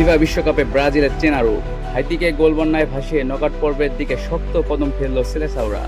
FIFA বিশ্বকাপে ব্রাজিলের চেনা রূপ। হাইতিকে গোল বন্যায় ভাসিয়ে নকআউট পর্বের দিকে শক্ত কদম ফেলল সেলেসাওরা।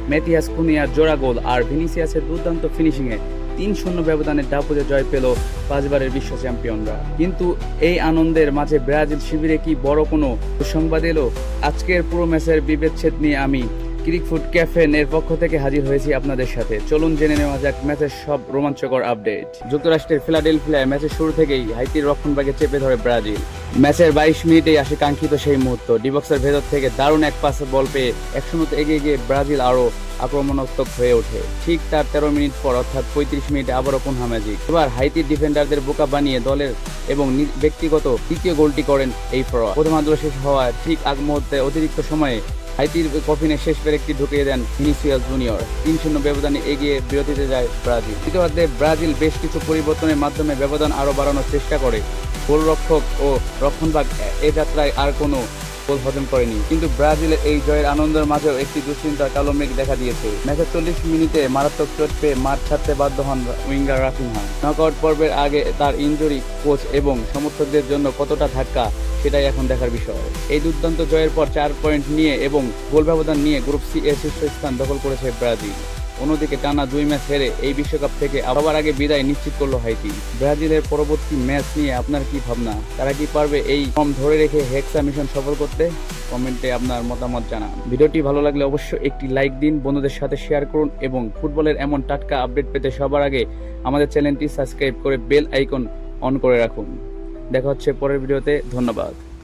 ম্যাথিয়াস কুনিয়ার জোড়া গোল আর ভিনিসিয়াসের দুর্দান্ত ফিনিশিংয়ে ৩-০ ব্যবধানের দাপুটে জয় পেল পাঁচবারের বিশ্ব চ্যাম্পিয়নরা। কিন্তু এই আনন্দের মাঝে ব্রাজিল শিবিরে কি বড় কোনো দুঃসংবাদ এলো? আজকের পুরো ম্যাচের বিবেচ্ছেদ নিয়ে আমি ক্রিকফুট ক্যাফেন এর পক্ষ থেকে হাজির হয়েছি আপনাদের সাথে। চলুন জেনে নেওয়া যাক ম্যাচের সব রোমাঞ্চকর আপডেট। যুক্তরাষ্ট্রের ফিলাডেলফিয়ায় ম্যাচের শুরু থেকেই হাইতির রক্ষণভাগে চেপে ধরে ব্রাজিল। ম্যাচের ২২ মিনিটেই আসে কাঙ্ক্ষিত সেই মুহূর্ত। ডিবক্সের ভেতর থেকে দারুণ এক পাসে বল পেয়ে ১০০ এগিয়ে গিয়ে ব্রাজিল আরও আক্রমণাত্মক হয়ে ওঠে। ঠিক তার ১৩ মিনিট পর অর্থাৎ ৩৫ মিনিটে আবারও কোনহা ম্যাজিক। এবার হাইতির ডিফেন্ডারদের বোকা বানিয়ে দলের এবং ব্যক্তিগত তৃতীয় গোলটি করেন এই ফরোয়ার্ড। প্রথমার্ধ শেষ হওয়ার ঠিক আগ মুহূর্তে অতিরিক্ত সময়ে হাইতির কফিনে শেষ পেরেকটি ঢুকিয়ে দেন ভিনিসিয়াস জুনিয়র। ৩-০ ব্যবধানে এগিয়ে বিরতিতে যায় ব্রাজিল। দ্বিতীয়ার্ধে ব্রাজিল বেশ কিছু পরিবর্তনের মাধ্যমে ব্যবধান আরও বাড়ানোর চেষ্টা করে। গোলরক্ষক ও রক্ষণভাগ এ যাত্রায় আর কোনো গোল হজম করেনি। কিন্তু ব্রাজিলের এই জয়ের আনন্দের মাঝেও একটি দুশ্চিন্তার কালো মেঘ দেখা দিয়েছে। ম্যাচের ৪০ মিনিটে মারাত্মক চোট পেয়ে মাঠ ছাড়তে বাধ্য হন উইঙ্গার রাফিনহা। নকআউট পর্বের আগে তার ইনজুরি, কোচ এবং সমর্থকদের জন্য কতটা ধাক্কা, সেটাই এখন দেখার বিষয়। এই দুর্দান্ত জয়ের পর ৪ পয়েন্ট নিয়ে এবং গোল ব্যবধান নিয়ে গ্রুপ সি এর শীর্ষস্থান দখল করেছে ব্রাজিল। অন্যদিকে টানা ২ ম্যাচ হেরে এই বিশ্বকাপ থেকে আবার আগে বিদায় নিশ্চিত করলো হাইতি। ব্রাজিলের পরবর্তী ম্যাচ নিয়ে আপনার কি ভাবনা? তারা কি পারবে এই ফর্ম ধরে রেখে হেক্সা মিশন সফল করতে? কমেন্টে আপনার মতামত জানান। ভিডিওটি ভালো লাগলে অবশ্যই একটি লাইক দিন, বন্ধুদের সাথে শেয়ার করুন এবং ফুটবলের এমন টাটকা আপডেট পেতে সবার আগে আমাদের চ্যানেলটি সাবস্ক্রাইব করে বেল আইকন অন করে রাখুন। দেখা হচ্ছে পরের ভিডিওতে। ধন্যবাদ।